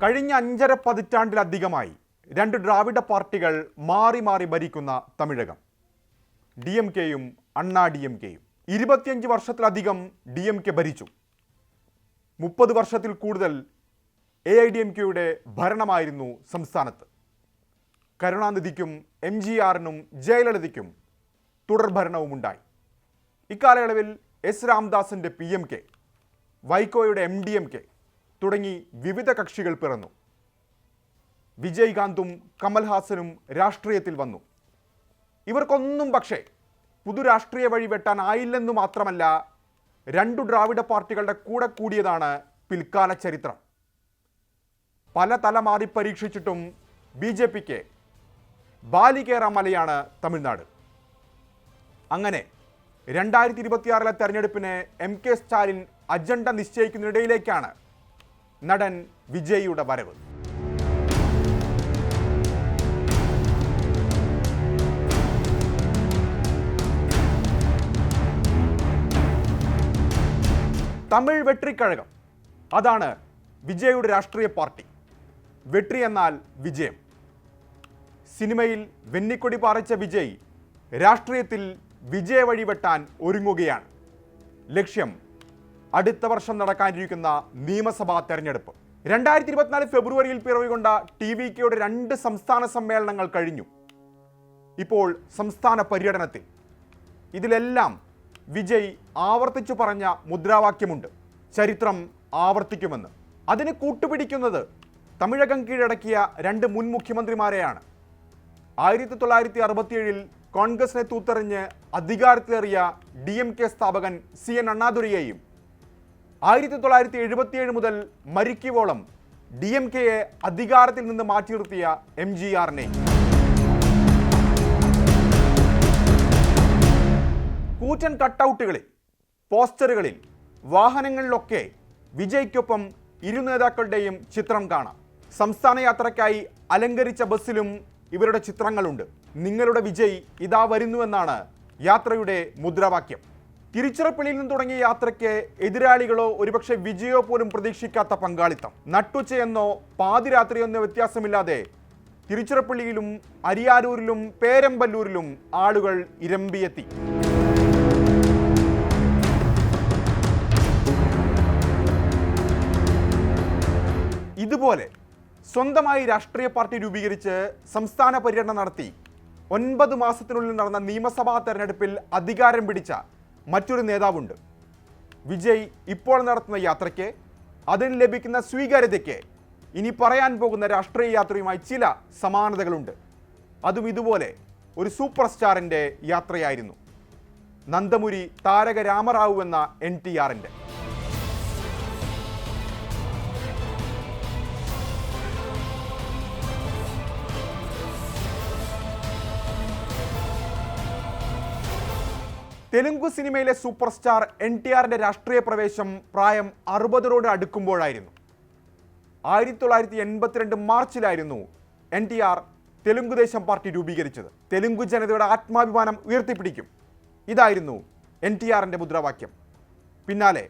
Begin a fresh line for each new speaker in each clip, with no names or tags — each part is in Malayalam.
കഴിഞ്ഞ 5.5 പതിറ്റാണ്ടിലധികമായി രണ്ട് ദ്രാവിഡ പാർട്ടികൾ മാറി മാറി ഭരിക്കുന്ന തമിഴകം. DMKയും അണ്ണാ DMKയും 25 വർഷത്തിലധികം DMK ഭരിച്ചു. 30 വർഷത്തിൽ കൂടുതൽ AIDMKയുടെ ഭരണമായിരുന്നു സംസ്ഥാനത്ത്. കരുണാനിധിക്കും MGRനും ജയലളിതയ്ക്കും തുടർഭരണവുമുണ്ടായി. ഇക്കാലയളവിൽ S രാംദാസിൻ്റെ PMK, വൈക്കോയുടെ MDMK തുടങ്ങി വിവിധ കക്ഷികൾ പിറന്നു. വിജയ്കാന്തും കമൽഹാസനും രാഷ്ട്രീയത്തിൽ വന്നു. ഇവർക്കൊന്നും പക്ഷേ പുതുരാഷ്ട്രീയ വഴി വെട്ടാനായില്ലെന്നു മാത്രമല്ല, രണ്ടു ദ്രാവിഡ പാർട്ടികളുടെ കൂടെ കൂടിയതാണ് പിൽക്കാല ചരിത്രം. പല തല മാറി പരീക്ഷിച്ചിട്ടും BJPക്ക് ബാലികേറ മലയാണ് തമിഴ്നാട്. അങ്ങനെ 2026 തെരഞ്ഞെടുപ്പിന് MK സ്റ്റാലിൻ അജണ്ട നിശ്ചയിക്കുന്നതിനിടയിലേക്കാണ് നടൻ വിജയിയുടെ വരവ്. തമിഴ് വെട്രിക്കഴകം, അതാണ് വിജയുടെ രാഷ്ട്രീയ പാർട്ടി. വെട്രി എന്നാൽ വിജയം. സിനിമയിൽ വെന്നിക്കൊടി പാറിച്ച വിജയ് രാഷ്ട്രീയത്തിൽ വിജയ വഴി വെട്ടാൻ ഒരുങ്ങുകയാണ്. ലക്ഷ്യം അടുത്ത വർഷം നടക്കാനിരിക്കുന്ന നിയമസഭാ തെരഞ്ഞെടുപ്പ്. 2024 ഫെബ്രുവരിയിൽ പിറവികൊണ്ട TVKയുടെ 2 സംസ്ഥാന സമ്മേളനങ്ങൾ കഴിഞ്ഞു. ഇപ്പോൾ സംസ്ഥാന പര്യടനത്തിൽ. ഇതിലെല്ലാം വിജയ് ആവർത്തിച്ചു പറഞ്ഞ മുദ്രാവാക്യമുണ്ട്: ചരിത്രം ആവർത്തിക്കുമെന്ന്. അതിന് കൂട്ടുപിടിക്കുന്നത് തമിഴകം കീഴടക്കിയ 2 മുൻ മുഖ്യമന്ത്രിമാരെയാണ്. 1967 കോൺഗ്രസിനെ തൂത്തെറിഞ്ഞ് അധികാരത്തിലേറിയ DMK സ്ഥാപകൻ CN അണ്ണാദുരയെയും 1977 മുതൽ മരിക്കുവോളം DMKയെ അധികാരത്തിൽ നിന്ന് മാറ്റി നിർത്തിയ MGRനെയും. കൂറ്റൻ കട്ടൗട്ടുകളിൽ, പോസ്റ്ററുകളിൽ, വാഹനങ്ങളിലൊക്കെ വിജയ്ക്കൊപ്പം ഇരു നേതാക്കളുടെയും ചിത്രം കാണാം. സംസ്ഥാന യാത്രയ്ക്കായി അലങ്കരിച്ച ബസ്സിലും ഇവരുടെ ചിത്രങ്ങളുണ്ട്. നിങ്ങളുടെ വിജയ് ഇതാ വരുന്നുവെന്നാണ് യാത്രയുടെ മുദ്രാവാക്യം. തിരുച്ചിറപ്പള്ളിയിൽ നിന്ന് തുടങ്ങിയ യാത്രയ്ക്ക് എതിരാളികളോ ഒരുപക്ഷെ വിജയോ പോലും പ്രതീക്ഷിക്കാത്ത പങ്കാളിത്തം. നട്ടുച്ചയെന്നോ പാതിരാത്രിയെന്നോ വ്യത്യാസമില്ലാതെ തിരുച്ചിറപ്പള്ളിയിലും അരിയാരൂരിലും പേരമ്പല്ലൂരിലും ആളുകൾ ഇരമ്പിയെത്തി. ഇതുപോലെ സ്വന്തമായി രാഷ്ട്രീയ പാർട്ടി രൂപീകരിച്ച് സംസ്ഥാന പര്യടനം നടത്തി 9 മാസത്തിനുള്ളിൽ നടന്ന നിയമസഭാ തെരഞ്ഞെടുപ്പിൽ അധികാരം പിടിച്ച മറ്റൊരു നേതാവുണ്ട്. വിജയ് ഇപ്പോൾ നടത്തുന്ന യാത്രയ്ക്ക്, അതിന് ലഭിക്കുന്ന സ്വീകാര്യതയ്ക്ക് ഇനി പറയാൻ പോകുന്ന രാഷ്ട്രീയ യാത്രയുമായി ചില സമാനതകളുണ്ട്. അതും ഇതുപോലെ ഒരു സൂപ്പർ സ്റ്റാറിൻ്റെ യാത്രയായിരുന്നു. നന്ദമുരി താരക രാമറാവു എന്ന NTRൻ്റെ. തെലുങ്ക് സിനിമയിലെ സൂപ്പർ സ്റ്റാർ NTRൻ്റെ രാഷ്ട്രീയ പ്രവേശം പ്രായം 60 അടുക്കുമ്പോഴായിരുന്നു. 1982 മാർച്ചിലായിരുന്നു NTR തെലുങ്കുദേശം പാർട്ടി രൂപീകരിച്ചത്. തെലുങ്ക് ജനതയുടെ ആത്മാഭിമാനം ഉയർത്തിപ്പിടിക്കും, ഇതായിരുന്നു NTRൻ്റെ മുദ്രാവാക്യം. പിന്നാലെ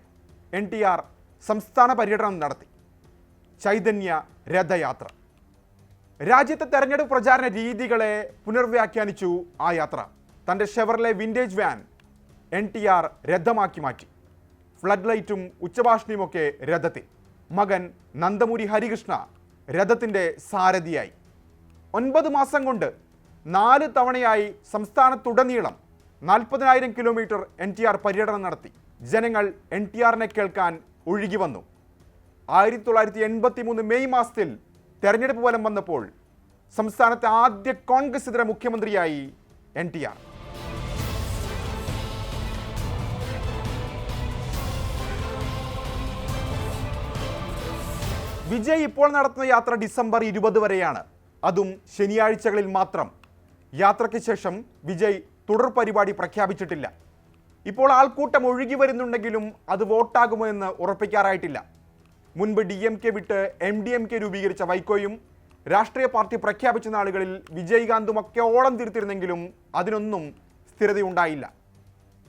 NTR സംസ്ഥാന പര്യടനം നടത്തി. ചൈതന്യ രഥയാത്ര. രാജ്യത്തെ തെരഞ്ഞെടുപ്പ് പ്രചാരണ രീതികളെ പുനർവ്യാഖ്യാനിച്ചു ആ യാത്ര. തൻ്റെ ഷെവർലെ വിൻറ്റേജ് വാൻ NTR രഥമാക്കി മാറ്റി. ഫ്ലഡ് ലൈറ്റും ഉച്ചഭാഷണിയുമൊക്കെ രഥത്തിൽ. മകൻ നന്ദമുരി ഹരികൃഷ്ണ രഥത്തിൻ്റെ സാരഥിയായി. 9 മാസം കൊണ്ട് 4 തവണയായി സംസ്ഥാനത്തുടനീളം 40,000 കിലോമീറ്റർ NTR പര്യടനം നടത്തി. ജനങ്ങൾ NTRനെ കേൾക്കാൻ ഒഴുകി വന്നു. 1983 മെയ് മാസത്തിൽ തെരഞ്ഞെടുപ്പ് ഫലം വന്നപ്പോൾ സംസ്ഥാനത്തെ ആദ്യ കോൺഗ്രസ് ഇതര മുഖ്യമന്ത്രിയായി NTR. വിജയ് ഇപ്പോൾ നടത്തുന്ന യാത്ര ഡിസംബർ 20 വരെയാണ്. അതും ശനിയാഴ്ചകളിൽ മാത്രം. യാത്രയ്ക്ക് ശേഷം വിജയ് തുടർ പരിപാടി പ്രഖ്യാപിച്ചിട്ടില്ല. ഇപ്പോൾ ആൾക്കൂട്ടം ഒഴുകി വരുന്നുണ്ടെങ്കിലും അത് വോട്ടാകുമോ എന്ന് ഉറപ്പിക്കാറായിട്ടില്ല. മുൻപ് DMK വിട്ട് MDMK രൂപീകരിച്ച വൈക്കോയും രാഷ്ട്രീയ പാർട്ടി പ്രഖ്യാപിച്ച നാളുകളിൽ വിജയ്കാന്തുമൊക്കെ ഓളം തീർത്തിരുന്നെങ്കിലും അതിനൊന്നും സ്ഥിരതയുണ്ടായില്ല.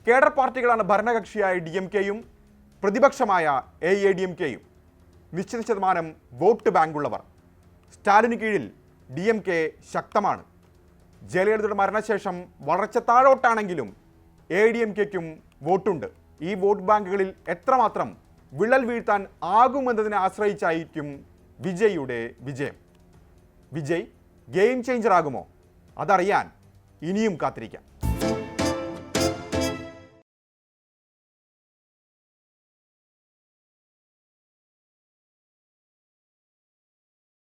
കേഡർ പാർട്ടികളാണ് ഭരണകക്ഷിയായ DMKയും പ്രതിപക്ഷമായ AIDMKയും. നിശ്ചിത ശതമാനം വോട്ട് ബാങ്കുള്ളവർ. സ്റ്റാലിന് കീഴിൽ DMK ശക്തമാണ്. ജയലളിതയുടെ മരണശേഷം വളർച്ച താഴോട്ടാണെങ്കിലും ADMKയ്ക്കും വോട്ടുണ്ട്. ഈ വോട്ട് ബാങ്കുകളിൽ എത്രമാത്രം വിള്ളൽ വീഴ്ത്താൻ ആകുമെന്നതിനെ ആശ്രയിച്ചായിരിക്കും വിജയുടെ വിജയം. വിജയ് ഗെയിം ചേഞ്ചർ ആകുമോ? അതറിയാൻ ഇനിയും കാത്തിരിക്കാം.